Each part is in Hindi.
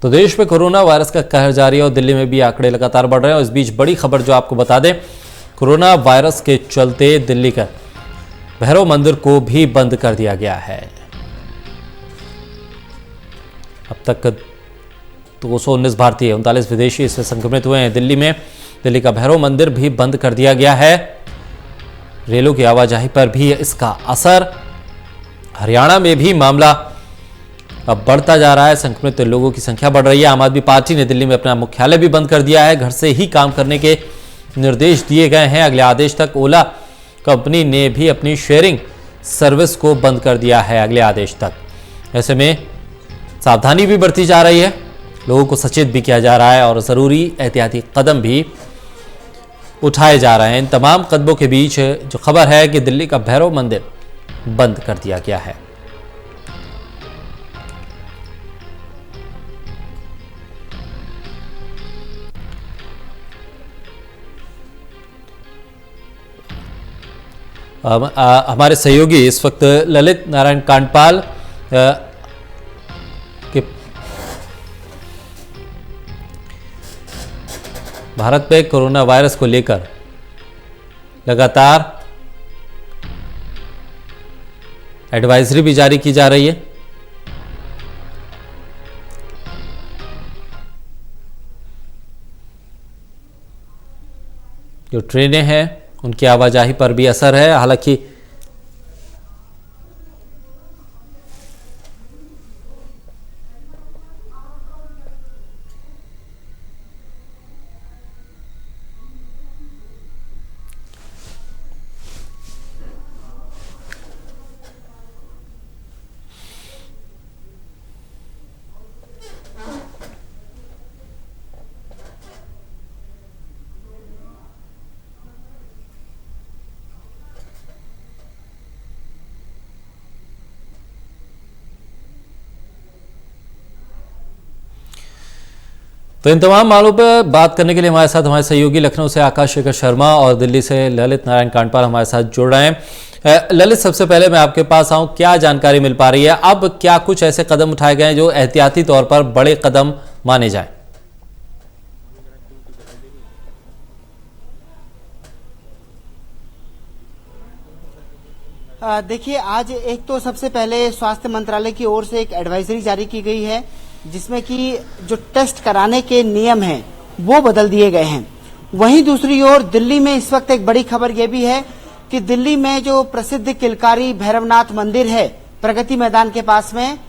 तो देश में कोरोना वायरस का कहर जारी है और दिल्ली में भी आंकड़े लगातार बढ़ रहे हैं। और इस बीच बड़ी खबर जो आपको बता दें, कोरोना वायरस के चलते दिल्ली का भैरव मंदिर को भी बंद कर दिया गया है। अब तक 219 भारतीय 39 विदेशी इससे संक्रमित हुए हैं। दिल्ली का भैरव मंदिर भी बंद कर दिया गया है। रेलों की आवाजाही पर भी इसका असर। हरियाणा में भी मामला अब बढ़ता जा रहा है, संक्रमित लोगों की संख्या बढ़ रही है। आम आदमी पार्टी ने दिल्ली में अपना मुख्यालय भी बंद कर दिया है। घर से ही काम करने के निर्देश दिए गए हैं। अगले आदेश तक ओला कंपनी ने भी अपनी शेयरिंग सर्विस को बंद कर दिया है अगले आदेश तक। ऐसे में सावधानी भी बढ़ती जा रही है, लोगों को सचेत भी किया जा रहा है और जरूरी एहतियाती कदम भी उठाए जा रहे हैं। इन तमाम कदमों के बीच जो खबर है कि दिल्ली का भैरव मंदिर बंद कर दिया गया है। हमारे सहयोगी इस वक्त ललित नारायण कांडपाल के भारत में कोरोना वायरस को लेकर लगातार एडवाइजरी भी जारी की जा रही है। जो ट्रेनें हैं उनकी आवाजाही पर भी असर है। हालांकि तो इन तमाम मामलों पर बात करने के लिए हमारे साथ हमारे सहयोगी लखनऊ से आकाश शेखर शर्मा और दिल्ली से ललित नारायण कांडपाल हमारे साथ जुड़ रहे हैं। ललित, सबसे पहले मैं आपके पास आऊं, क्या जानकारी मिल पा रही है? अब क्या कुछ ऐसे कदम उठाए गए हैं जो एहतियाती तौर पर बड़े कदम माने जाएं? देखिए, आज एक तो सबसे पहले स्वास्थ्य मंत्रालय की ओर से एक एडवाइजरी जारी की गई है जिसमें कि जो टेस्ट कराने के नियम हैं वो बदल दिए गए हैं। वहीं दूसरी ओर दिल्ली में इस वक्त एक बड़ी खबर यह भी है कि दिल्ली में जो प्रसिद्ध किलकारी भैरवनाथ मंदिर है प्रगति मैदान के पास में,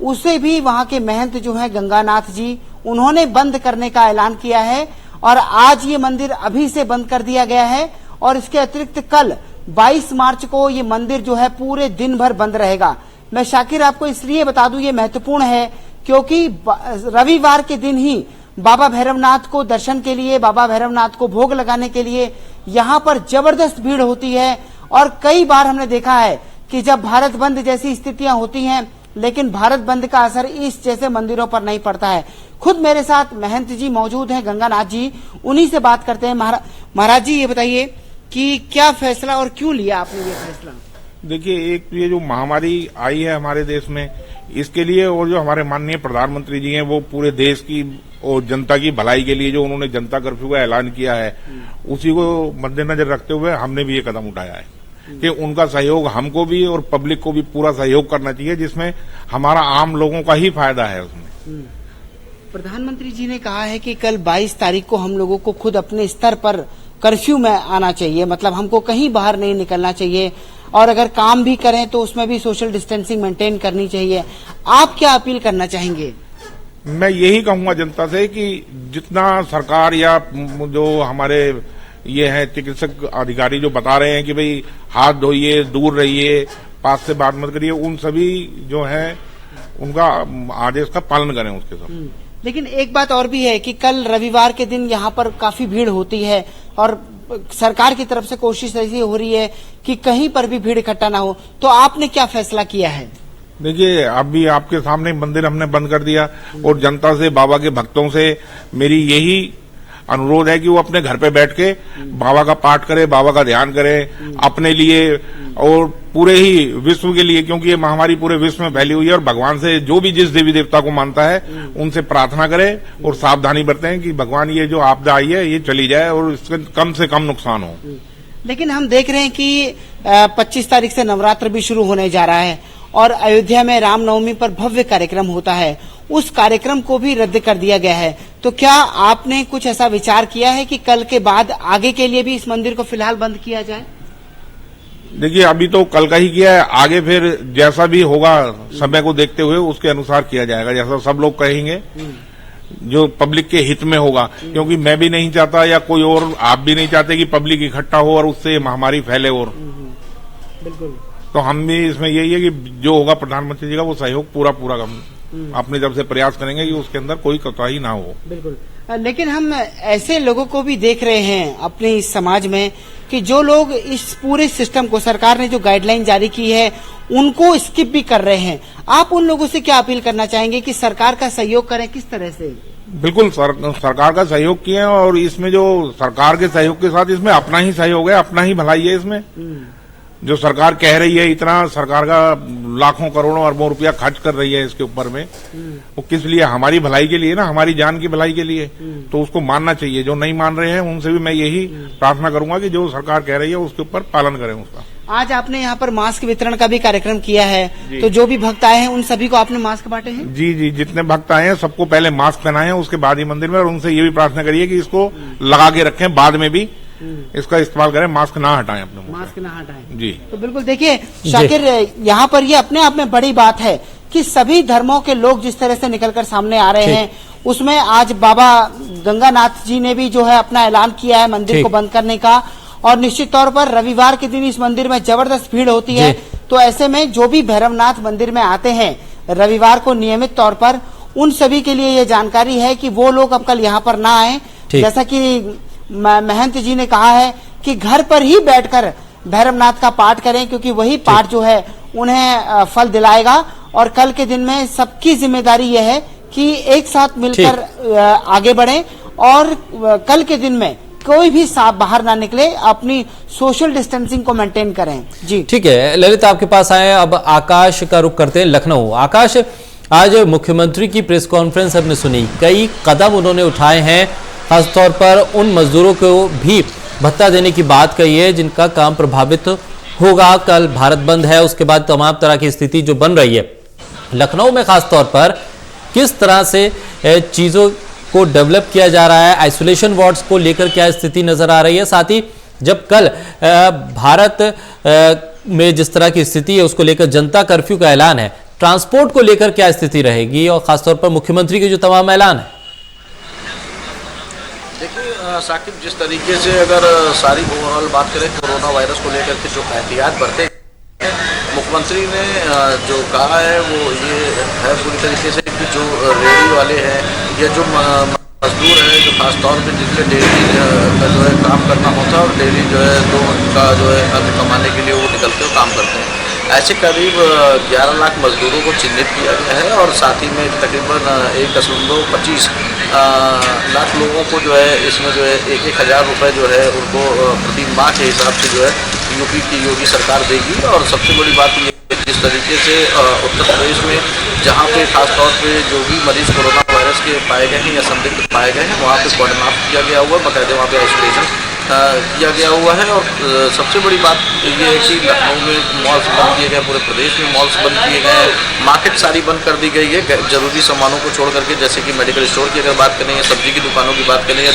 उसे भी वहां के महंत जो है गंगानाथ जी, उन्होंने बंद करने का ऐलान किया है और आज ये मंदिर अभी से बंद कर दिया गया है। और इसके अतिरिक्त कल 22 मार्च को ये मंदिर जो है पूरे दिन भर बंद रहेगा। मैं शाकिर आपको इसलिए बता दूं, ये महत्वपूर्ण है क्योंकि रविवार के दिन ही बाबा भैरवनाथ को दर्शन के लिए, बाबा भैरवनाथ को भोग लगाने के लिए यहाँ पर जबरदस्त भीड़ होती है। और कई बार हमने देखा है कि जब भारत बंद जैसी स्थितियां होती हैं, लेकिन भारत बंद का असर इस जैसे मंदिरों पर नहीं पड़ता है। खुद मेरे साथ महंत जी मौजूद हैं, गंगानाथ जी, उन्हीं से बात करते हैं। महाराज जी, ये बताइए कि क्या फैसला और क्यों लिया आपने ये फैसला? देखिए, एक ये जो महामारी आई है हमारे देश में, इसके लिए और जो हमारे माननीय प्रधानमंत्री जी हैं वो पूरे देश की और जनता की भलाई के लिए जो उन्होंने जनता कर्फ्यू का ऐलान किया है, उसी को मद्देनजर रखते हुए हमने भी ये कदम उठाया है कि उनका सहयोग हमको भी और पब्लिक को भी पूरा सहयोग करना चाहिए, जिसमें हमारा आम लोगों का ही फायदा है उसमें। प्रधानमंत्री जी ने कहा है कि कल 22 तारीख को हम लोगों को खुद अपने स्तर पर कर्फ्यू में आना चाहिए, मतलब हमको कहीं बाहर नहीं निकलना चाहिए और अगर काम भी करें तो उसमें भी सोशल डिस्टेंसिंग मेंटेन करनी चाहिए। आप क्या अपील करना चाहेंगे? मैं यही कहूंगा जनता से कि जितना सरकार या जो हमारे ये हैं चिकित्सक अधिकारी जो बता रहे हैं कि भाई हाथ धोइए, दूर रहिए, पास से बात मत करिए, उन सभी जो है उनका आदेश का पालन करें उसके साथ। लेकिन एक बात और भी है कि कल रविवार के दिन यहाँ पर काफी भीड़ होती है और सरकार की तरफ से कोशिश ऐसी हो रही है कि कहीं पर भी भीड़ इकट्ठा ना हो, तो आपने क्या फैसला किया है? देखिए, अभी आपके सामने मंदिर हमने बंद कर दिया और जनता से, बाबा के भक्तों से मेरी यही अनुरोध है कि वो अपने घर पे बैठ के बाबा का पाठ करे, बाबा का ध्यान करे अपने लिए और पूरे ही विश्व के लिए, क्योंकि ये महामारी पूरे विश्व में फैली हुई है। और भगवान से जो भी जिस देवी देवता को मानता है उनसे प्रार्थना करे और सावधानी बरतें कि भगवान ये जो आपदा आई है ये चली जाए और इससे कम नुकसान हो। लेकिन हम देख रहे हैं कि 25 तारीख से नवरात्र भी शुरू होने जा रहा है और अयोध्या में रामनवमी पर भव्य कार्यक्रम होता है, उस कार्यक्रम को भी रद्द कर दिया गया है। तो क्या आपने कुछ ऐसा विचार किया है कि कल के बाद आगे के लिए भी इस मंदिर को फिलहाल बंद किया जाए? देखिए, अभी तो कल का ही किया है, आगे फिर जैसा भी होगा समय को देखते हुए उसके अनुसार किया जाएगा, जैसा सब लोग कहेंगे जो पब्लिक के हित में होगा। क्योंकि मैं भी नहीं चाहता या कोई और आप भी नहीं चाहते कि पब्लिक इकट्ठा हो और उससे महामारी फैले। और बिल्कुल, तो हम भी इसमें यही है कि जो होगा प्रधानमंत्री जी का वो सहयोग पूरा अपनी तरफ से प्रयास करेंगे कि उसके अंदर कोई कोताही ना हो। बिल्कुल, लेकिन हम ऐसे लोगों को भी देख रहे हैं अपने इस समाज में कि जो लोग इस पूरे सिस्टम को, सरकार ने जो गाइडलाइन जारी की है उनको स्किप भी कर रहे हैं। आप उन लोगों से क्या अपील करना चाहेंगे कि सरकार का सहयोग करें, किस तरह से? बिल्कुल, सरकार का सहयोग किए और इसमें जो सरकार के सहयोग के साथ इसमें अपना ही सहयोग है, अपना ही भलाई है। इसमें जो सरकार कह रही है, इतना सरकार का लाखों करोड़ों अरबों रुपया खर्च कर रही है इसके ऊपर में, वो किस लिए? हमारी भलाई के लिए ना, हमारी जान की भलाई के लिए। तो उसको मानना चाहिए। जो नहीं मान रहे हैं उनसे भी मैं यही प्रार्थना करूंगा कि जो सरकार कह रही है उसके ऊपर पालन करें उसका। आज आपने यहाँ पर मास्क वितरण का भी कार्यक्रम किया है, तो जो भी भक्त आए हैं उन सभी को आपने मास्क बांटे हैं? जी, जितने भक्त आए हैं सबको पहले मास्क पहनाए हैं, उसके बाद ही मंदिर में। और उनसे ये भी प्रार्थना करिए कि इसको लगा के रखें, बाद में भी इसका इस्तेमाल करें, मास्क ना हटाएं अपने मुंह से। मास्क ना हटाएं जी। तो बिल्कुल देखिए शाकिर, यहाँ पर ये अपने आप में बड़ी बात है कि सभी धर्मों के लोग जिस तरह से निकलकर सामने आ रहे हैं, उसमें आज बाबा गंगानाथ जी ने भी जो है अपना ऐलान किया है मंदिर को बंद करने का। और निश्चित तौर पर रविवार के दिन इस मंदिर में जबरदस्त भीड़ होती है, तो ऐसे में जो भी भैरवनाथ मंदिर में आते हैं रविवार को नियमित तौर पर, उन सभी के लिए ये जानकारी है कि वो लोग अब कल यहाँ पर ना आए। जैसा कि महंत जी ने कहा है कि घर पर ही बैठकर भैरवनाथ का पाठ करें, क्योंकि वही पाठ जो है उन्हें फल दिलाएगा। और कल के दिन में सबकी जिम्मेदारी यह है कि एक साथ मिलकर आगे बढ़ें और कल के दिन में कोई भी सांप बाहर ना निकले, अपनी सोशल डिस्टेंसिंग को मेंटेन करें। जी ठीक है, ललित आपके पास आए। अब आकाश का रुख करते हैं लखनऊ। आकाश, आज मुख्यमंत्री की प्रेस कॉन्फ्रेंस हमने सुनी, कई कदम उन्होंने उठाए हैं, खासतौर पर उन मजदूरों को भी भत्ता देने की बात कही है जिनका काम प्रभावित होगा। कल भारत बंद है, उसके बाद तमाम तरह की स्थिति जो बन रही है लखनऊ में, खासतौर पर किस तरह से चीज़ों को डेवलप किया जा रहा है, आइसोलेशन वार्ड्स को लेकर क्या स्थिति नजर आ रही है, साथ ही जब कल भारत में जिस तरह की स्थिति है उसको लेकर जनता कर्फ्यू का ऐलान है, ट्रांसपोर्ट को लेकर क्या स्थिति रहेगी और खासतौर पर मुख्यमंत्री के जो तमाम ऐलान है? देखिए साकिब, जिस तरीके से अगर सारी ओवरऑल बात करें कोरोना वायरस को लेकर के जो एहतियात बरते मुख्यमंत्री ने जो कहा है वो ये है पूरी तरीके से कि जो रेहड़ी वाले हैं या जो मजदूर है, जो खास तौर पे जिनसे डेली का जो है काम करना होता है और डेली जो है तो उनका जो है अन्न कमाने के लिए वो निकलते हुए काम करते हैं, ऐसे करीब 11 लाख मजदूरों को चिन्हित किया गया है। और साथ ही में तकरीबन 1.25 लाख लोगों को जो है इसमें जो है 1,000 रुपये जो है उनको प्रति माह के हिसाब से जो है यूपी की योगी सरकार देगी। और सबसे बड़ी बात ये जिस तरीके से उत्तर प्रदेश में जहाँ पे खास तौर पे जो भी मरीज कोरोना वायरस के पाए गए हैं या संदिग्ध पाए गए हैं वहाँ पे कॉर्डन ऑफ किया गया हुआ है, बाकायदे वहाँ पे आइसोलेशन किया गया हुआ है। और सबसे बड़ी बात ये है कि लखनऊ में मॉल्स बंद किए गए, पूरे प्रदेश में मॉल्स बंद किए गए हैं, मार्केट सारी बंद कर दी गई है जरूरी सामानों को छोड़ करके, जैसे कि मेडिकल स्टोर की अगर बात करें या सब्जी की दुकानों की बात करें या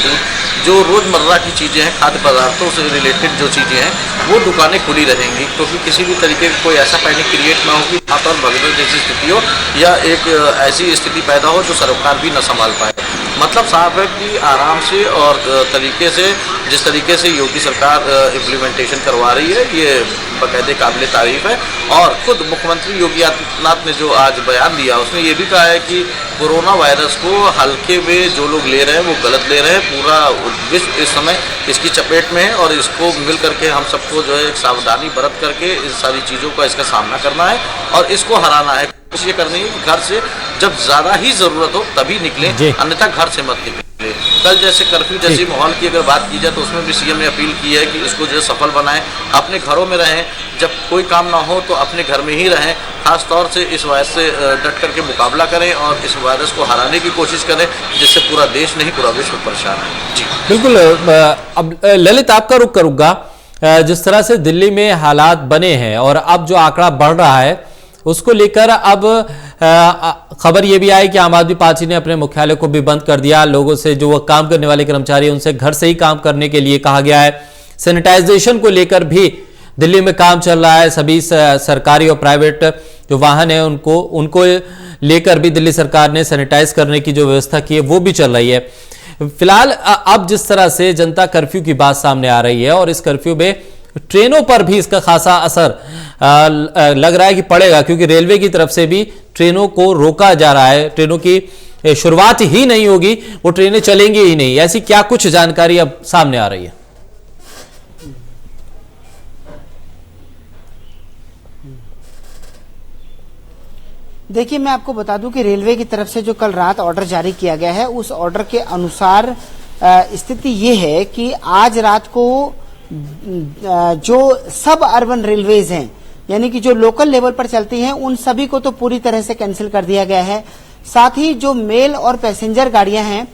जो रोजमर्रा की चीज़ें हैं, खाद्य पदार्थों से रिलेटेड जो चीज़ें हैं वो दुकानें खुली रहेंगी, क्योंकि किसी भी तरीके का कोई ऐसा पैनिक क्रिएट ना हो कि वहाँ पर भगदड़ जैसी स्थिति हो या एक ऐसी स्थिति पैदा हो जो सरकार भी न संभाल पाए। मतलब साफ है कि आराम से और तरीके से जिस तरीके से योगी सरकार इम्प्लीमेंटेशन करवा रही है ये बाकायदे काबिल तारीफ है। और खुद मुख्यमंत्री योगी आदित्यनाथ ने जो आज बयान दिया उसने ये भी कहा है कि कोरोना वायरस को हल्के में जो लोग ले रहे हैं वो गलत ले रहे हैं, पूरा विश्व इस समय इसकी चपेट में है और इसको मिल करके हम सबको जो है एक सावधानी बरत करके इस सारी चीज़ों का इसका सामना करना है और इसको हराना है। कोशिश ये करनी है कि घर से जब ज़्यादा ही ज़रूरत हो तभी निकलें, अन्यथा घर से मत निकलें। कल जैसे कर्फ्यू जैसी माहौल की अगर बात की जाए तो उसमें भी सीएम ने अपील की है कि इसको जो सफल बनाएं, अपने घरों में रहें, जब कोई काम ना हो तो अपने घर में ही रहें, खास तौर से इस वायरस से डट करके मुकाबला करें और इस वायरस को हराने की कोशिश करें, जिससे पूरा देश नहीं पूरा विश्व परेशान है। जी बिल्कुल। अब ललित आपका रुख करूंगा, जिस तरह से दिल्ली में हालात बने हैं और अब जो आंकड़ा बढ़ रहा है उसको लेकर अब खबर ये भी आई कि आम आदमी पार्टी ने अपने मुख्यालय को भी बंद कर दिया। लोगों से जो वो काम करने वाले कर्मचारी उनसे घर से ही काम करने के लिए कहा गया है। सैनिटाइजेशन को लेकर भी दिल्ली में काम चल रहा है। सभी सरकारी और प्राइवेट जो वाहन है उनको लेकर भी दिल्ली सरकार ने सैनिटाइज करने की जो व्यवस्था की है वो भी चल रही है। फिलहाल अब जिस तरह से जनता कर्फ्यू की बात सामने आ रही है और इस कर्फ्यू में ट्रेनों पर भी इसका खासा असर लग रहा है कि पड़ेगा, क्योंकि रेलवे की तरफ से भी ट्रेनों को रोका जा रहा है। ट्रेनों की शुरुआत ही नहीं होगी, वो ट्रेनें चलेंगी ही नहीं। ऐसी क्या कुछ जानकारी अब सामने आ रही है? देखिए, मैं आपको बता दूं कि रेलवे की तरफ से जो कल रात ऑर्डर जारी किया गया है उस ऑर्डर के अनुसार स्थिति ये है कि आज रात को जो सब अर्बन रेलवेज हैं, यानी कि जो लोकल लेवल पर चलती हैं, उन सभी को तो पूरी तरह से कैंसिल कर दिया गया है। साथ ही जो मेल और पैसेंजर गाड़ियां हैं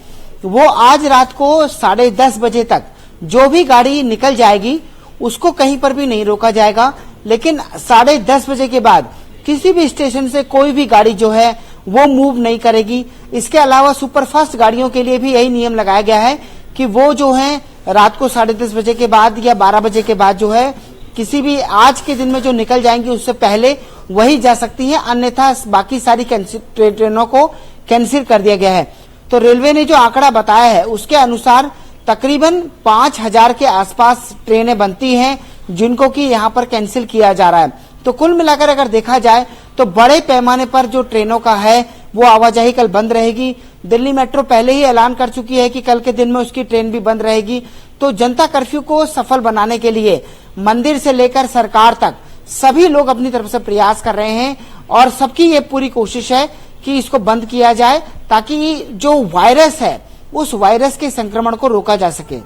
वो आज रात को 10:30 बजे तक जो भी गाड़ी निकल जाएगी उसको कहीं पर भी नहीं रोका जाएगा। लेकिन 10:30 बजे के बाद किसी भी स्टेशन से कोई भी गाड़ी जो है वो मूव नहीं करेगी। इसके अलावा सुपरफास्ट गाड़ियों के लिए भी यही नियम लगाया गया है कि वो जो है रात को 10:30 बजे के बाद या 12 बजे के बाद जो है किसी भी आज के दिन में जो निकल जाएंगी उससे पहले वही जा सकती है, अन्यथा बाकी सारी ट्रेनों को कैंसिल कर दिया गया है। तो रेलवे ने जो आंकड़ा बताया है उसके अनुसार तकरीबन 5000 के आसपास ट्रेनें बनती हैं जिनको कि यहाँ पर कैंसिल किया जा रहा है। तो कुल मिलाकर अगर देखा जाए तो बड़े पैमाने पर जो ट्रेनों का है वो आवाजाही कल बंद रहेगी। दिल्ली मेट्रो पहले ही ऐलान कर चुकी है कि कल के दिन में उसकी ट्रेन भी बंद रहेगी। तो जनता कर्फ्यू को सफल बनाने के लिए मंदिर से लेकर सरकार तक सभी लोग अपनी तरफ से प्रयास कर रहे हैं और सबकी ये पूरी कोशिश है कि इसको बंद किया जाए ताकि जो वायरस है उस वायरस के संक्रमण को रोका जा सके।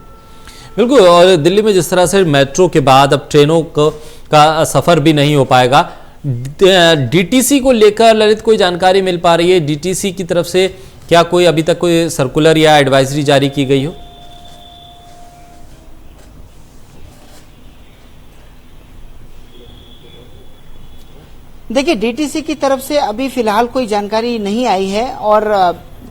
बिल्कुल। और दिल्ली में जिस तरह से मेट्रो के बाद अब ट्रेनों का सफर भी नहीं हो पाएगा, डीटीसी को लेकर ललित कोई जानकारी मिल पा रही है? डीटीसी की तरफ से क्या कोई अभी तक कोई सर्कुलर या एडवाइजरी जारी की गई हो? देखिए, डीटीसी की तरफ से अभी फिलहाल कोई जानकारी नहीं आई है और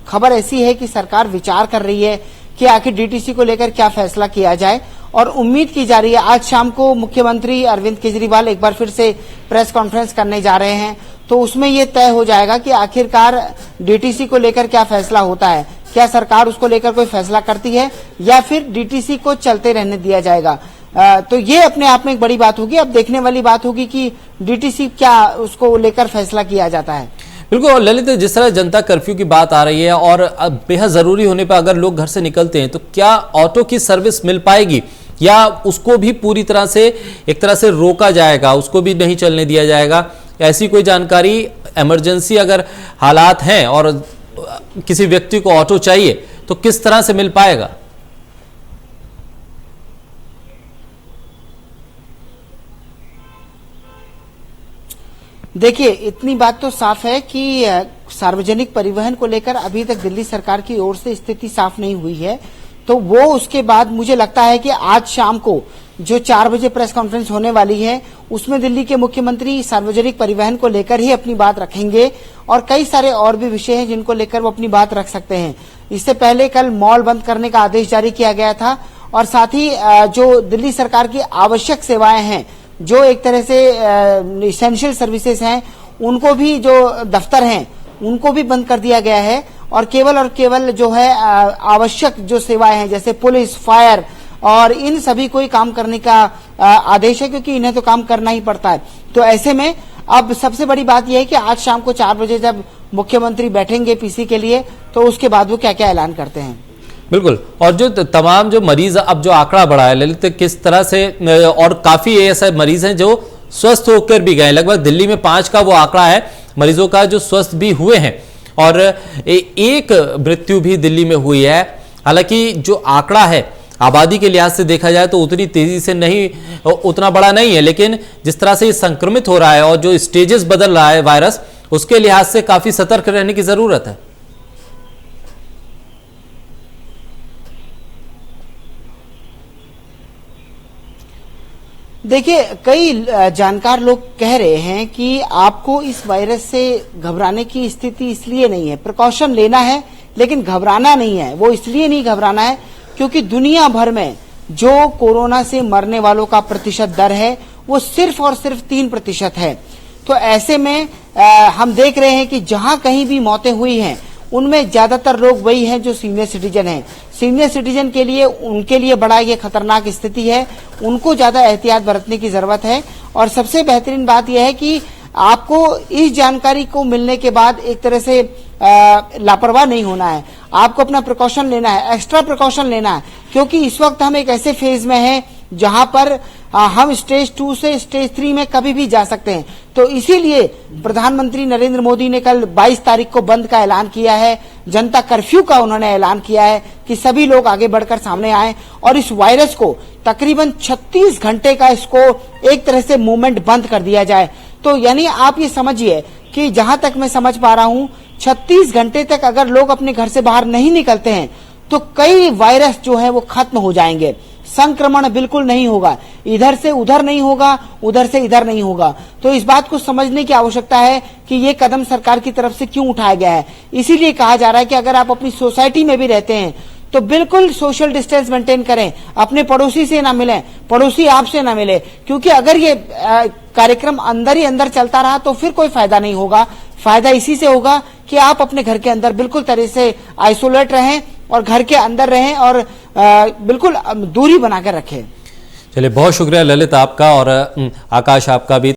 खबर ऐसी है कि सरकार विचार कर रही है कि आखिर डीटीसी को लेकर क्या फैसला किया जाए और उम्मीद की जा रही है आज शाम को मुख्यमंत्री अरविंद केजरीवाल एक बार फिर से प्रेस कॉन्फ्रेंस करने जा रहे हैं। तो उसमें ये तय हो जाएगा कि आखिरकार डीटीसी को लेकर क्या फैसला होता है, क्या सरकार उसको लेकर कोई फैसला करती है या फिर डीटीसी को चलते रहने दिया जाएगा। तो ये अपने आप में एक बड़ी बात होगी। अब देखने वाली बात होगी कि डीटीसी क्या उसको लेकर फैसला किया जाता है। बिल्कुल। और ललित, जिस तरह जनता कर्फ्यू की बात आ रही है और अब बेहद जरूरी होने पर अगर लोग घर से निकलते हैं तो क्या ऑटो की सर्विस मिल पाएगी या उसको भी पूरी तरह से एक तरह से रोका जाएगा, उसको भी नहीं चलने दिया जाएगा? ऐसी कोई जानकारी, इमरजेंसी अगर हालात हैं और किसी व्यक्ति को ऑटो चाहिए तो किस तरह से मिल पाएगा? देखिए, इतनी बात तो साफ है कि सार्वजनिक परिवहन को लेकर अभी तक दिल्ली सरकार की ओर से स्थिति साफ नहीं हुई है। तो वो उसके बाद मुझे लगता है कि आज शाम को जो 4 बजे प्रेस कॉन्फ्रेंस होने वाली है उसमें दिल्ली के मुख्यमंत्री सार्वजनिक परिवहन को लेकर ही अपनी बात रखेंगे और कई सारे और भी विषय हैं जिनको लेकर वो अपनी बात रख सकते हैं। इससे पहले कल मॉल बंद करने का आदेश जारी किया गया था और साथ ही जो दिल्ली सरकार की आवश्यक सेवाएं हैं, जो एक तरह से इसेंशियल सर्विसेज हैं, उनको भी जो दफ्तर हैं उनको भी बंद कर दिया गया है और केवल जो है आवश्यक जो सेवाएं हैं जैसे पुलिस, फायर और इन सभी को ही काम करने का आदेश है, क्योंकि इन्हें तो काम करना ही पड़ता है। तो ऐसे में अब सबसे बड़ी बात यह है कि आज शाम को 4 बजे जब मुख्यमंत्री बैठेंगे पीसी के लिए तो उसके बाद वो क्या क्या ऐलान करते हैं। बिल्कुल। और जो तमाम जो मरीज अब जो आंकड़ा बढ़ा है ललित, किस तरह से, और काफी ऐसे मरीज हैं जो स्वस्थ होकर भी गए, लगभग दिल्ली में 5 का वो आंकड़ा है मरीजों का जो स्वस्थ भी हुए हैं और एक मृत्यु भी दिल्ली में हुई है। हालांकि जो आंकड़ा है आबादी के लिहाज से देखा जाए तो उतनी तेजी से नहीं, उतना बड़ा नहीं है, लेकिन जिस तरह से ये संक्रमित हो रहा है और जो स्टेजेस बदल रहा है वायरस, उसके लिहाज से काफी सतर्क रहने की जरूरत है। देखिए, कई जानकार लोग कह रहे हैं कि आपको इस वायरस से घबराने की स्थिति इसलिए नहीं है, प्रिकॉशन लेना है लेकिन घबराना नहीं है। वो इसलिए नहीं घबराना है क्योंकि दुनिया भर में जो कोरोना से मरने वालों का प्रतिशत दर है वो सिर्फ और सिर्फ 3% है। तो ऐसे में हम देख रहे हैं कि जहां कहीं भी मौतें हुई हैं उनमें ज्यादातर लोग वही हैं जो सीनियर सिटीजन हैं। सीनियर सिटीजन के लिए, उनके लिए बड़ा ये खतरनाक स्थिति है, उनको ज्यादा एहतियात बरतने की जरूरत है। और सबसे बेहतरीन बात यह है कि आपको इस जानकारी को मिलने के बाद एक तरह से लापरवाह नहीं होना है, आपको अपना प्रिकॉशन लेना है, एक्स्ट्रा प्रिकॉशन लेना है, क्योंकि इस वक्त हम एक ऐसे फेज में हैं जहां पर हम स्टेज 2 से स्टेज 3 में कभी भी जा सकते हैं। तो इसीलिए प्रधानमंत्री नरेंद्र मोदी ने कल 22 तारीख को बंद का ऐलान किया है, जनता कर्फ्यू का उन्होंने ऐलान किया है कि सभी लोग आगे बढ़कर सामने आए और इस वायरस को तकरीबन 36 घंटे का इसको एक तरह से मूवमेंट बंद कर दिया जाए। तो यानी आप ये समझिए कि जहां तक मैं समझ पा रहा हूं 36 घंटे तक अगर लोग अपने घर से बाहर नहीं निकलते हैं तो कई वायरस जो है वो खत्म हो जाएंगे, संक्रमण बिल्कुल नहीं होगा, इधर से उधर नहीं होगा, उधर से इधर नहीं होगा। तो इस बात को समझने की आवश्यकता है कि ये कदम सरकार की तरफ से क्यों उठाया गया है। इसीलिए कहा जा रहा है कि अगर आप अपनी सोसाइटी में भी रहते हैं तो बिल्कुल सोशल डिस्टेंस मेंटेन करें, अपने पड़ोसी से ना मिलें, पड़ोसी आपसे ना मिले, क्योंकि अगर ये कार्यक्रम अंदर ही अंदर चलता रहा तो फिर कोई फायदा नहीं होगा। फायदा इसी से होगा कि आप अपने घर के अंदर बिल्कुल तरह से आइसोलेट रहें और घर के अंदर रहें और बिल्कुल दूरी बनाकर रखें। चलिए, बहुत शुक्रिया ललित आपका और आकाश आपका भी।